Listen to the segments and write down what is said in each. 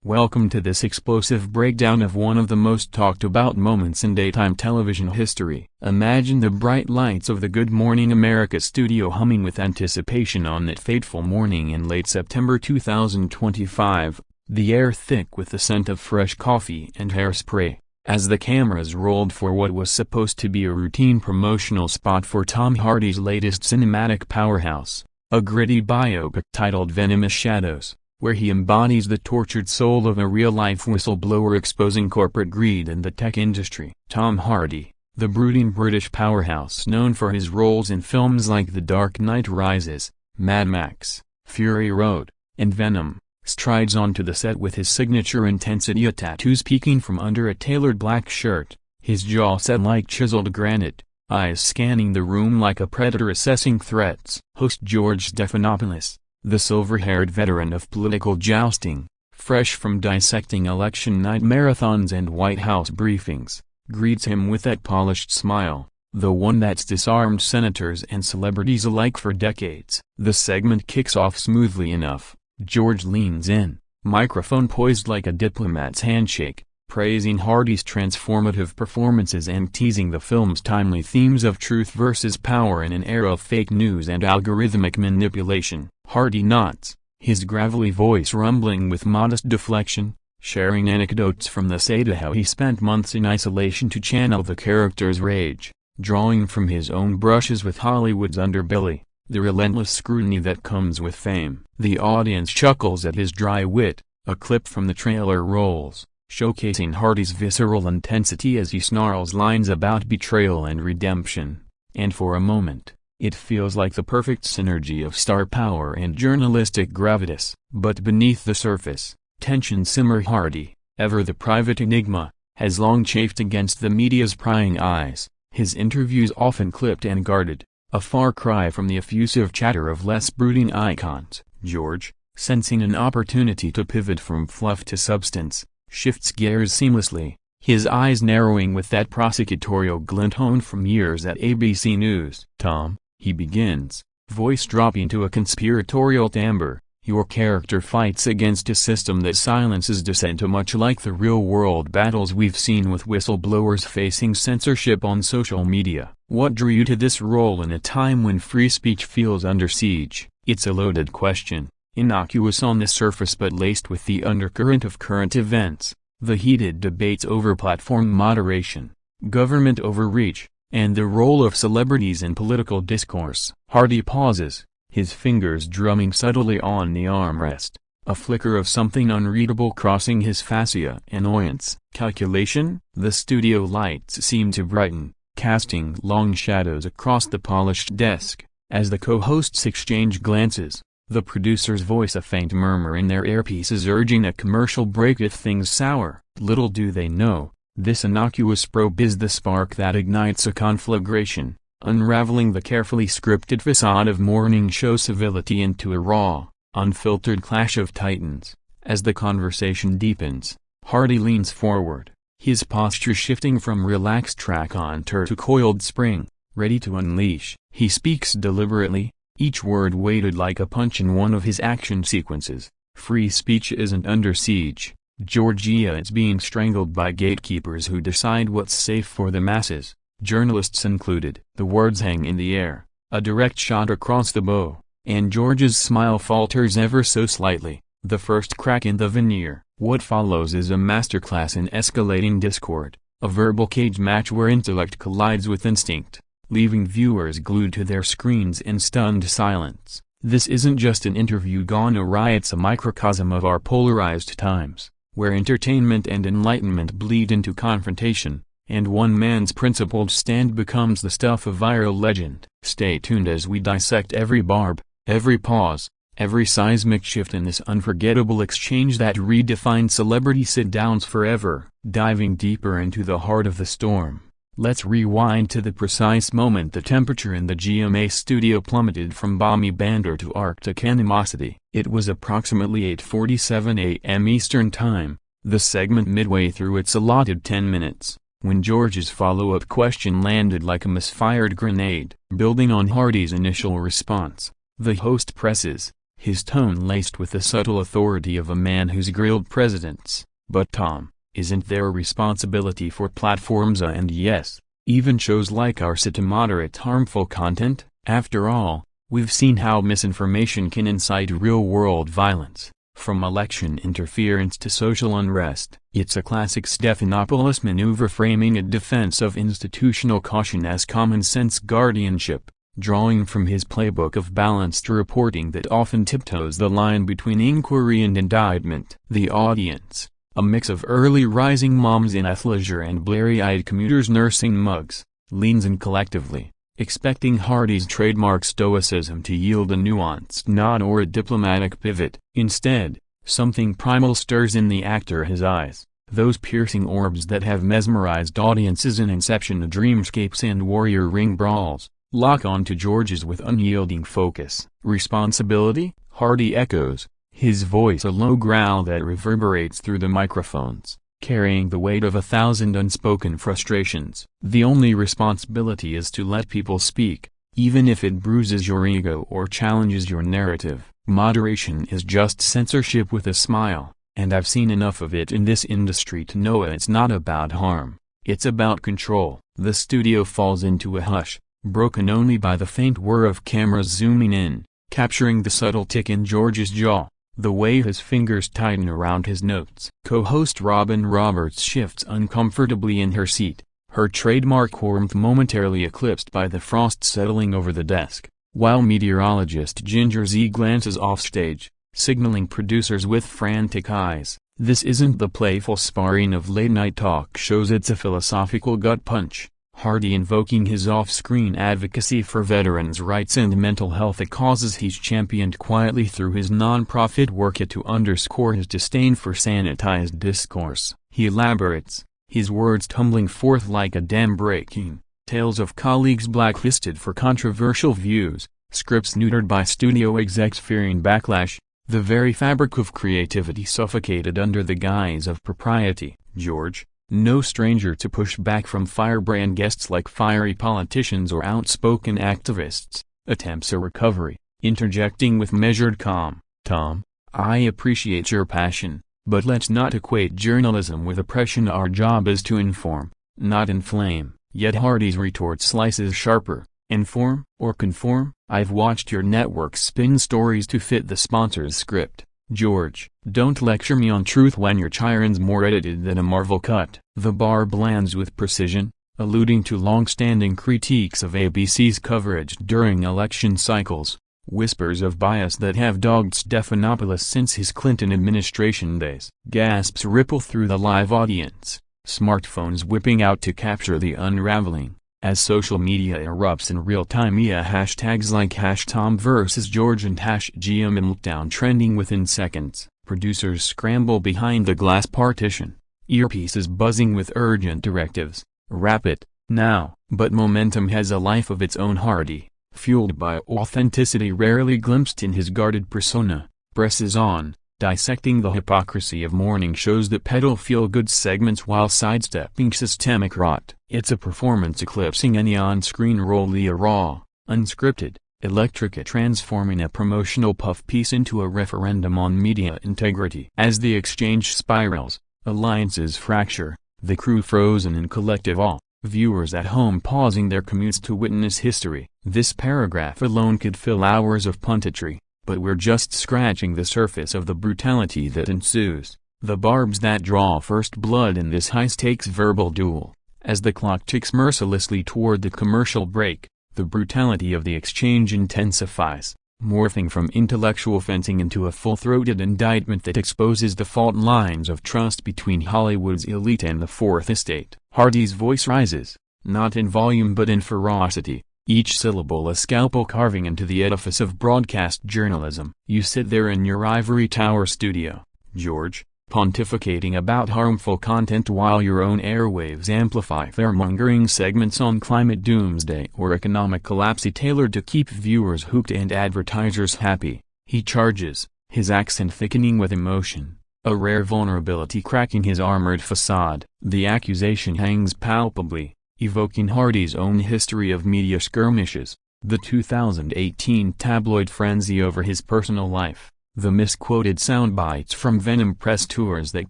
Welcome to this explosive breakdown of one of the most talked about moments in daytime television history. Imagine the bright lights of the Good Morning America studio humming with anticipation on that fateful morning in late September 2025, the air thick with the scent of fresh coffee and hairspray, as the cameras rolled for what was supposed to be a routine promotional spot for Tom Hardy's latest cinematic powerhouse, a gritty biopic titled Venomous Shadows, where he embodies the tortured soul of a real-life whistleblower exposing corporate greed in the tech industry. Tom Hardy, the brooding British powerhouse known for his roles in films like The Dark Knight Rises, Mad Max, Fury Road, and Venom, strides onto the set with his signature intensity tattoos peeking from under a tailored black shirt, his jaw set like chiseled granite, eyes scanning the room like a predator assessing threats. Host George Stephanopoulos, the silver-haired veteran of political jousting, fresh from dissecting election night marathons and White House briefings, greets him with that polished smile, the one that's disarmed senators and celebrities alike for decades. The segment kicks off smoothly enough. George leans in, microphone poised like a diplomat's handshake, praising Hardy's transformative performances and teasing the film's timely themes of truth versus power in an era of fake news and algorithmic manipulation. Hardy nods, his gravelly voice rumbling with modest deflection, sharing anecdotes from the set of how he spent months in isolation to channel the character's rage, drawing from his own brushes with Hollywood's underbelly, the relentless scrutiny that comes with fame. The audience chuckles at his dry wit. A clip from the trailer rolls, showcasing Hardy's visceral intensity as he snarls lines about betrayal and redemption, and for a moment, it feels like the perfect synergy of star power and journalistic gravitas. But beneath the surface, tension simmers. Hardy, ever the private enigma, has long chafed against the media's prying eyes, his interviews often clipped and guarded, a far cry from the effusive chatter of less brooding icons. George, sensing an opportunity to pivot from fluff to substance, shifts gears seamlessly, his eyes narrowing with that prosecutorial glint honed from years at ABC News. "Tom," he begins, voice dropping to a conspiratorial timbre, "your character fights against a system that silences dissent much like the real-world battles we've seen with whistleblowers facing censorship on social media. What drew you to this role in a time when free speech feels under siege?" It's a loaded question, innocuous on the surface but laced with the undercurrent of current events, the heated debates over platform moderation, government overreach, and the role of celebrities in political discourse. Hardy pauses, his fingers drumming subtly on the armrest, a flicker of something unreadable crossing his fascia. Annoyance. Calculation? The studio lights seem to brighten, casting long shadows across the polished desk, as the co-hosts exchange glances, the producer's voice a faint murmur in their earpieces urging a commercial break if things sour. Little do they know, this innocuous probe is the spark that ignites a conflagration, unraveling the carefully scripted facade of morning show civility into a raw, unfiltered clash of titans. As the conversation deepens, Hardy leans forward, his posture shifting from relaxed raconteur to coiled spring, ready to unleash. He speaks deliberately, each word weighted like a punch in one of his action sequences. Free speech isn't under siege, Georgia. It's being strangled by gatekeepers who decide what's safe for the masses, journalists included. The words hang in the air, a direct shot across the bow, and George's smile falters ever so slightly, the first crack in the veneer. What follows is a masterclass in escalating discord, a verbal cage match where intellect collides with instinct, leaving viewers glued to their screens in stunned silence. This isn't just an interview gone awry, it's a microcosm of our polarized times, where entertainment and enlightenment bleed into confrontation, and one man's principled stand becomes the stuff of viral legend. Stay tuned as we dissect every barb, every pause, every seismic shift in this unforgettable exchange that redefined celebrity sit-downs forever. Diving deeper into the heart of the storm, let's rewind to the precise moment the temperature in the GMA studio plummeted from balmy banter to Arctic animosity. It was approximately 8:47 a.m. Eastern Time, the segment midway through its allotted 10 minutes, when George's follow-up question landed like a misfired grenade. Building on Hardy's initial response, the host presses, his tone laced with the subtle authority of a man who's grilled presidents. But Tom, isn't there a responsibility for platforms and yes, even shows like ours to moderate harmful content? After all, we've seen how misinformation can incite real-world violence, from election interference to social unrest. It's a classic Stephanopoulos maneuver, framing a defense of institutional caution as common-sense guardianship, drawing from his playbook of balanced reporting that often tiptoes the line between inquiry and indictment. The audience, a mix of early rising moms in athleisure and blurry-eyed commuters nursing mugs, leans in collectively, expecting Hardy's trademark stoicism to yield a nuanced nod or a diplomatic pivot. Instead, something primal stirs in the actor. His eyes, those piercing orbs that have mesmerized audiences in Inception, Dreamscapes and Warrior Ring brawls, lock onto George's with unyielding focus. Responsibility? Hardy echoes, his voice a low growl that reverberates through the microphones, carrying the weight of 1,000 unspoken frustrations. The only responsibility is to let people speak, even if it bruises your ego or challenges your narrative. Moderation is just censorship with a smile, and I've seen enough of it in this industry to know it's not about harm, it's about control. The studio falls into a hush, broken only by the faint whir of cameras zooming in, capturing the subtle tick in George's jaw, the way his fingers tighten around his notes. Co-host Robin Roberts shifts uncomfortably in her seat, her trademark warmth momentarily eclipsed by the frost settling over the desk, while meteorologist Ginger Z glances offstage, signaling producers with frantic eyes. This isn't the playful sparring of late-night talk shows, it's a philosophical gut punch. Hardy invoking his off-screen advocacy for veterans' rights and mental health, a causes he's championed quietly through his non-profit work, to underscore his disdain for sanitized discourse. He elaborates, his words tumbling forth like a dam breaking, tales of colleagues blacklisted for controversial views, scripts neutered by studio execs fearing backlash, the very fabric of creativity suffocated under the guise of propriety. George, no stranger to pushback from firebrand guests like fiery politicians or outspoken activists, attempts a recovery, interjecting with measured calm. Tom, I appreciate your passion, but let's not equate journalism with oppression. Our job is to inform, not inflame. Yet Hardy's retort slices sharper. Inform or conform? I've watched your network spin stories to fit the sponsor's script. George, don't lecture me on truth when your Chiron's more edited than a Marvel cut. The barb lands with precision, alluding to long-standing critiques of ABC's coverage during election cycles, whispers of bias that have dogged Stephanopoulos since his Clinton administration days. Gasps ripple through the live audience, smartphones whipping out to capture the unraveling, as social media erupts in real time via hashtags like #TomVersusGeorge and #GMA Meltdown trending within seconds. Producers scramble behind the glass partition, earpieces buzzing with urgent directives. Wrap it, now. But momentum has a life of its own. Hardy, fueled by authenticity rarely glimpsed in his guarded persona, presses on, dissecting the hypocrisy of morning shows that peddle feel-good segments while sidestepping systemic rot. It's a performance eclipsing any on-screen role, raw, unscripted, electric, transforming a promotional puff piece into a referendum on media integrity. As the exchange spirals, alliances fracture, the crew frozen in collective awe, viewers at home pausing their commutes to witness history. This paragraph alone could fill hours of punditry, but we're just scratching the surface of the brutality that ensues, the barbs that draw first blood in this high-stakes verbal duel. As the clock ticks mercilessly toward the commercial break, the brutality of the exchange intensifies, morphing from intellectual fencing into a full-throated indictment that exposes the fault lines of trust between Hollywood's elite and the Fourth Estate. Hardy's voice rises, not in volume but in ferocity, each syllable a scalpel carving into the edifice of broadcast journalism. You sit there in your ivory tower studio, George, pontificating about harmful content while your own airwaves amplify fear-mongering segments on climate doomsday or economic collapse tailored to keep viewers hooked and advertisers happy. He charges, his accent thickening with emotion, a rare vulnerability cracking his armored facade. The accusation hangs palpably, evoking Hardy's own history of media skirmishes, The 2018 tabloid frenzy over his personal life, the misquoted soundbites from Venom press tours that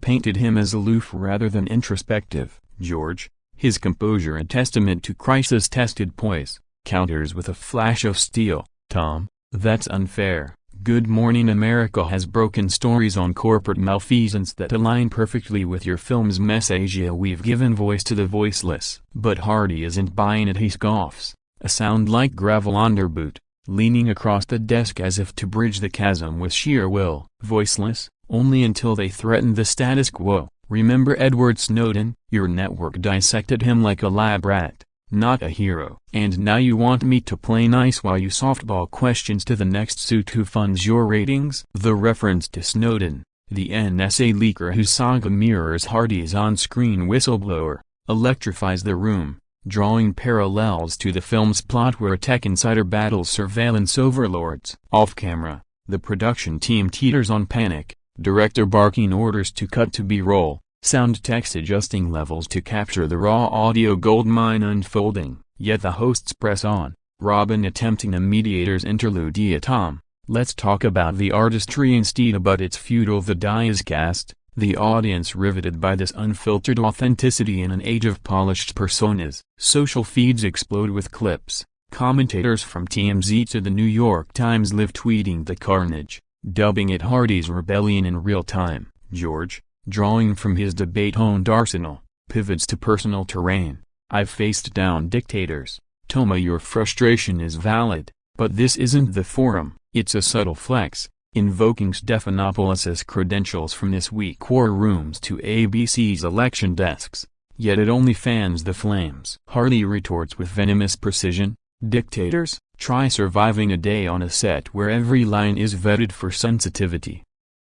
painted him as aloof rather than introspective, George, his composure a testament to crisis-tested poise, counters with a flash of steel, Tom, that's unfair. Good Morning America has broken stories on corporate malfeasance that align perfectly with your film's message. We've given voice to the voiceless. But Hardy isn't buying it. He scoffs, a sound like gravel underboot, leaning across the desk as if to bridge the chasm with sheer will. Voiceless, only until they threaten the status quo. Remember Edward Snowden? Your network dissected him like a lab rat, not a hero. And now you want me to play nice while you softball questions to the next suit who funds your ratings? The reference to Snowden, the NSA leaker whose saga mirrors Hardy's on-screen whistleblower, electrifies the room, drawing parallels to the film's plot where a tech insider battles surveillance overlords. Off-camera, the production team teeters on panic, director barking orders to cut to B-roll, sound techs adjusting levels to capture the raw audio goldmine unfolding, yet the hosts press on, Robin attempting a mediator's interlude. Tom, let's talk about the artistry instead, but it's futile. The die is cast, the audience riveted by this unfiltered authenticity in an age of polished personas. Social feeds explode with clips, commentators from TMZ to the New York Times live tweeting the carnage, dubbing it Hardy's rebellion in real time. George, drawing from his debate-honed arsenal, pivots to personal terrain. I've faced down dictators. Toma, your frustration is valid, but this isn't the forum. It's a subtle flex, invoking Stephanopoulos' credentials from this week war rooms to ABC's election desks, yet it only fans the flames. Hardy retorts with venomous precision, dictators, try surviving a day on a set where every line is vetted for sensitivity.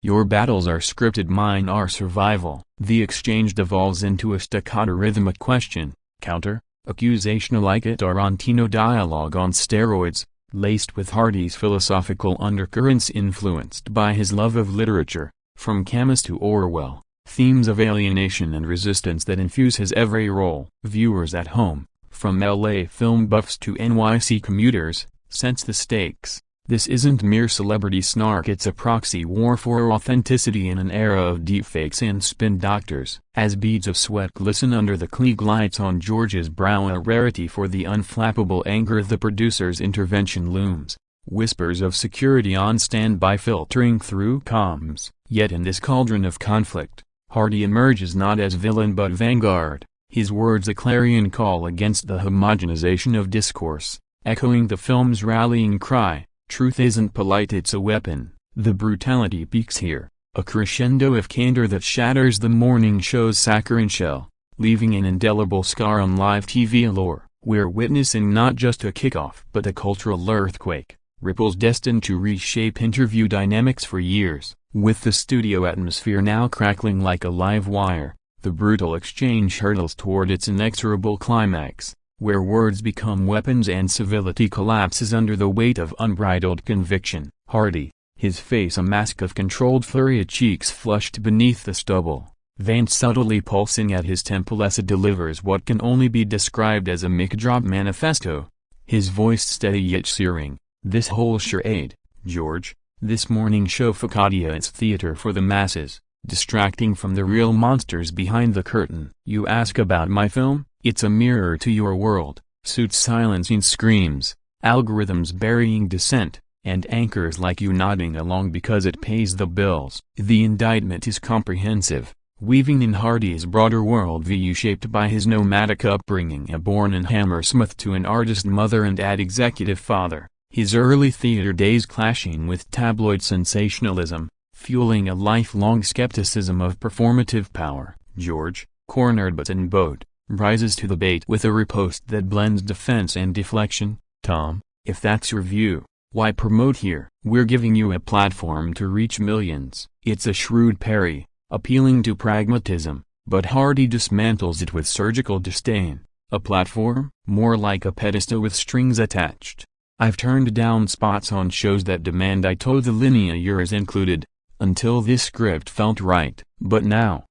Your battles are scripted, mine are survival. The exchange devolves into a staccato rhythmic question, counter, accusation like a Tarantino dialogue on steroids, laced with Hardy's philosophical undercurrents influenced by his love of literature, from Camus to Orwell, themes of alienation and resistance that infuse his every role. Viewers at home, from LA film buffs to NYC commuters, sense the stakes. This isn't mere celebrity snark, it's a proxy war for authenticity in an era of deepfakes and spin doctors. As beads of sweat glisten under the Klieg lights on George's brow, a rarity for the unflappable anger the producer's intervention looms, whispers of security on standby filtering through comms. Yet in this cauldron of conflict, Hardy emerges not as villain but vanguard, his words a clarion call against the homogenization of discourse, echoing the film's rallying cry. Truth isn't polite, it's a weapon. The brutality peaks here, a crescendo of candor that shatters the morning show's saccharine shell, leaving an indelible scar on live TV lore. We're witnessing not just a kickoff but a cultural earthquake, ripples destined to reshape interview dynamics for years. With the studio atmosphere now crackling like a live wire, the brutal exchange hurtles toward its inexorable climax, where words become weapons and civility collapses under the weight of unbridled conviction. Hardy, his face a mask of controlled fury, cheeks flushed beneath the stubble, veins subtly pulsing at his temple as it delivers what can only be described as a mic-drop manifesto, his voice steady yet searing. This whole charade, George, this morning show Focaccia, it's theater for the masses, distracting from the real monsters behind the curtain. You ask about my film? It's a mirror to your world, suits silencing screams, algorithms burying dissent, and anchors like you nodding along because it pays the bills. The indictment is comprehensive, weaving in Hardy's broader worldview shaped by his nomadic upbringing, a born in Hammersmith to an artist mother and ad executive father, his early theater days clashing with tabloid sensationalism, fueling a lifelong skepticism of performative power. George, cornered but in boat, rises to the bait with a riposte that blends defense and deflection. Tom, if that's your view, why promote here? We're giving you a platform to reach millions. It's a shrewd parry, appealing to pragmatism, but Hardy dismantles it with surgical disdain. A platform? More like a pedestal with strings attached. I've turned down spots on shows that demand I toe the linea yours included, until this script felt right. But now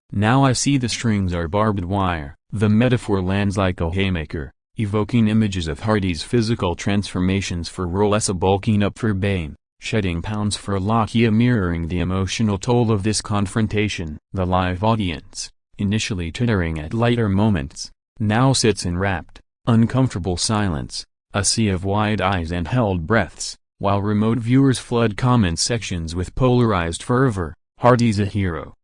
I see the strings are barbed wire. The metaphor lands like a haymaker, evoking images of Hardy's physical transformations for Rolessa, bulking up for Bane, shedding pounds for Lakia, mirroring the emotional toll of this confrontation. The live audience, initially tittering at lighter moments, now sits in rapt, uncomfortable silence, a sea of wide eyes and held breaths, while remote viewers flood comment sections with polarized fervor. Hardy's a hero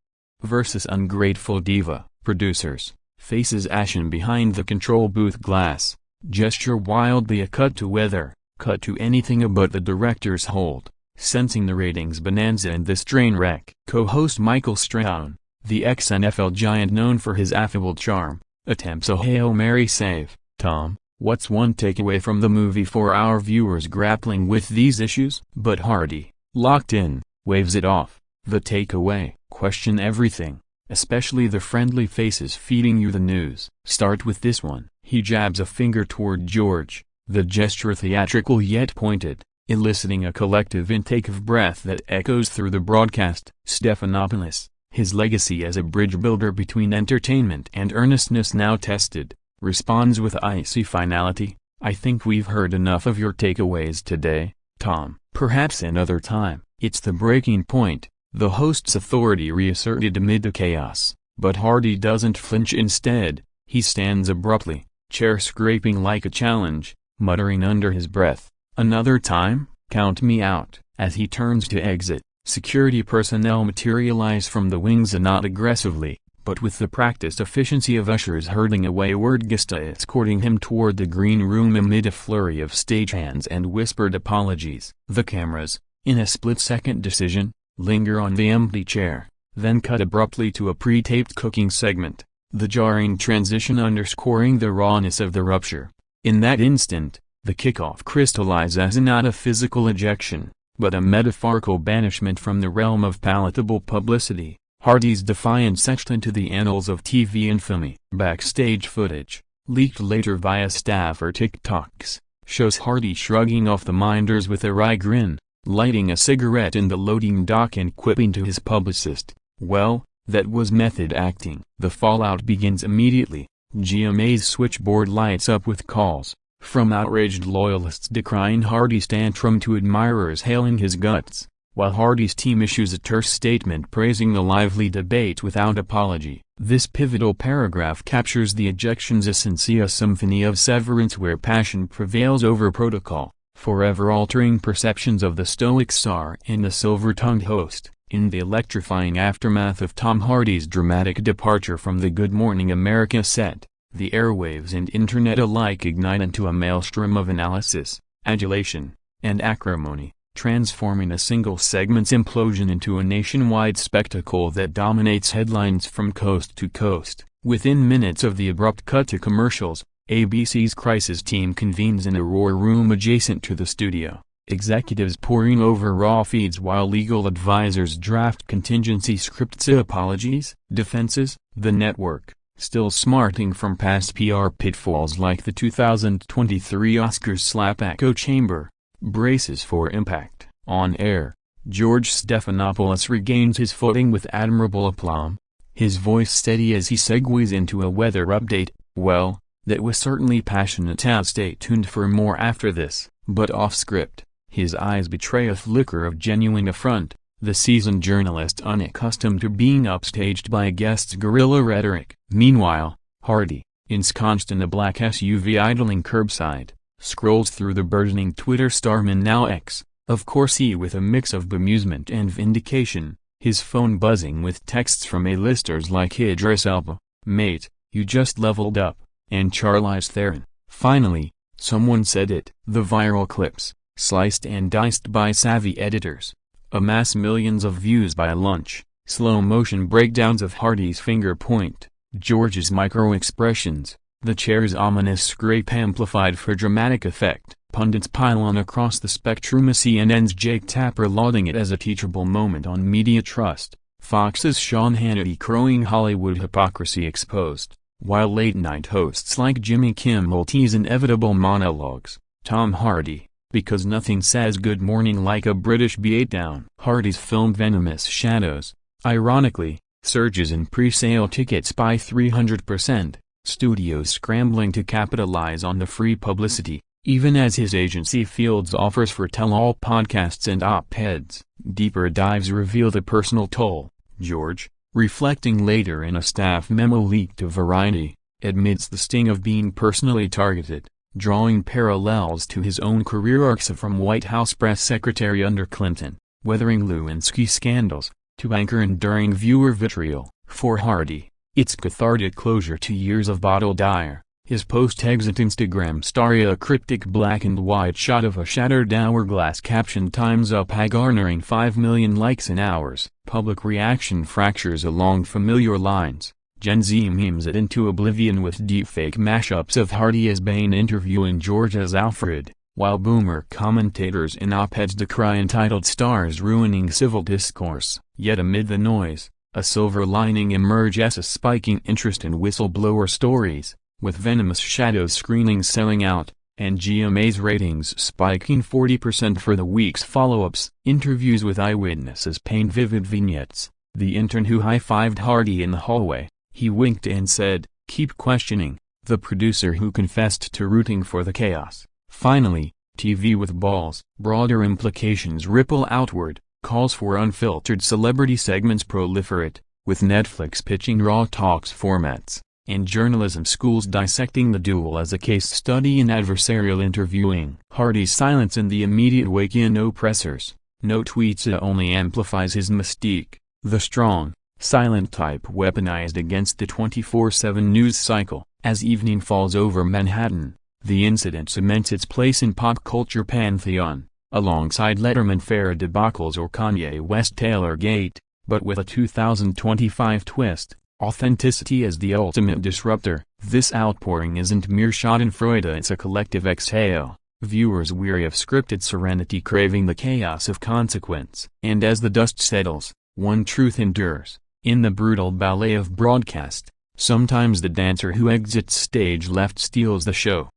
versus ungrateful diva. Producers, faces ashen behind the control booth glass, gesture wildly. A cut to weather, cut to anything but the director's hold, sensing the ratings bonanza in this train wreck. Co-host Michael Strahan, the ex-NFL giant known for his affable charm, attempts a Hail Mary save. Tom, what's one takeaway from the movie for our viewers grappling with these issues? But Hardy, locked in, waves it off. The takeaway: question everything, especially the friendly faces feeding you the news. Start with this one. He jabs a finger toward George, the gesture theatrical yet pointed, eliciting a collective intake of breath that echoes through the broadcast. Stephanopoulos, his legacy as a bridge builder between entertainment and earnestness now tested, responds with icy finality. I think we've heard enough of your takeaways today, Tom. Perhaps another time. It's the breaking point, the host's authority reasserted amid the chaos. But Hardy doesn't flinch. Instead, he stands abruptly, chair scraping like a challenge, muttering under his breath, "Another time? Count me out." As he turns to exit, security personnel materialize from the wings, and not aggressively, but with the practiced efficiency of ushers herding a wayward guest escorting him toward the green room amid a flurry of stagehands and whispered apologies. The cameras, in a split-second decision, linger on the empty chair, then cut abruptly to a pre-taped cooking segment, the jarring transition underscoring the rawness of the rupture. In that instant, the kickoff crystallizes as not a physical ejection, but a metaphorical banishment from the realm of palatable publicity. Hardy's defiance etched into the annals of TV infamy. Backstage footage, leaked later via staffer TikToks, shows Hardy shrugging off the minders with a wry grin, lighting a cigarette in the loading dock and quipping to his publicist, "Well, that was method acting." The fallout begins immediately. GMA's switchboard lights up with calls, from outraged loyalists decrying Hardy's tantrum to admirers hailing his guts, while Hardy's team issues a terse statement praising the lively debate without apology. This pivotal paragraph captures the ejection's essence, a symphony of severance where passion prevails over protocol, forever altering perceptions of the stoic star and the silver-tongued host. In the electrifying aftermath of Tom Hardy's dramatic departure from the Good Morning America set, the airwaves and internet alike ignite into a maelstrom of analysis, adulation, and acrimony, transforming a single segment's implosion into a nationwide spectacle that dominates headlines from coast to coast. Within minutes of the abrupt cut to commercials, ABC's crisis team convenes in a war room adjacent to the studio, executives poring over raw feeds while legal advisors draft contingency scripts. Apologies, defenses. The network, still smarting from past PR pitfalls like the 2023 Oscars slap echo chamber, braces for impact. On air, George Stephanopoulos regains his footing with admirable aplomb, his voice steady as he segues into a weather update. "Well, that was certainly passionate. Stay tuned for more after this." But off-script, his eyes betray a flicker of genuine affront, the seasoned journalist unaccustomed to being upstaged by a guest's guerrilla rhetoric. Meanwhile, Hardy, ensconced in a black SUV idling curbside, scrolls through the burgeoning Twitter starman now X, of course he with a mix of bemusement and vindication, his phone buzzing with texts from A-listers like Idris Elba, "Mate, you just leveled up," and Charlize Theron. Finally, someone said it. The viral clips, sliced and diced by savvy editors, amass millions of views by lunch. Slow-motion breakdowns of Hardy's finger point, George's micro-expressions, the chair's ominous scrape amplified for dramatic effect. Pundits pile on across the spectrum. CNN's Jake Tapper lauding it as a teachable moment on media trust, Fox's Sean Hannity crowing Hollywood hypocrisy exposed, while late-night hosts like Jimmy Kimmel tease inevitable monologues. Tom Hardy, because nothing says good morning like a British beatdown. Hardy's film Venomous Shadows, ironically, surges in pre-sale tickets by 300%, studios scrambling to capitalize on the free publicity, even as his agency fields offers for tell-all podcasts and op-eds. Deeper dives reveal the personal toll. George, reflecting later in a staff memo leaked to Variety, admits the sting of being personally targeted, drawing parallels to his own career arcs from White House press secretary under Clinton, weathering Lewinsky scandals, to anchor enduring viewer vitriol. For Hardy, it's cathartic closure to years of bottled ire. His post-exit Instagram story, a cryptic black and white shot of a shattered hourglass captioned "Time's Up," garnering 5 million likes in hours. Public reaction fractures along familiar lines. Gen Z memes it into oblivion with deepfake mashups of Hardy as Bane interviewing George as Alfred, while boomer commentators in op-eds decry entitled "Stars Ruining Civil Discourse." Yet amid the noise, a silver lining emerges: a spiking interest in whistleblower stories, with venomous shadows screenings selling out, and GMA's ratings spiking 40% for the week's follow-ups. Interviews with eyewitnesses paint vivid vignettes. The intern who high-fived Hardy in the hallway, he winked and said, "Keep questioning." The producer who confessed to rooting for the chaos. Finally, TV with balls. Broader implications ripple outward. Calls for unfiltered celebrity segments proliferate, with Netflix pitching Raw Talks formats, and journalism schools dissecting the duel as a case study in adversarial interviewing. Hardy's silence in the immediate wake: no pressers, no tweets, only amplifies his mystique. The strong, silent type weaponized against the 24/7 news cycle. As evening falls over Manhattan, the incident cements its place in pop culture pantheon, alongside Letterman Farrah debacles or Kanye West Taylor-gate, but with a 2025 twist: authenticity as the ultimate disruptor. This outpouring isn't mere schadenfreude, it's a collective exhale. Viewers weary of scripted serenity craving the chaos of consequence. And as the dust settles, one truth endures. In the brutal ballet of broadcast, sometimes the dancer who exits stage left steals the show.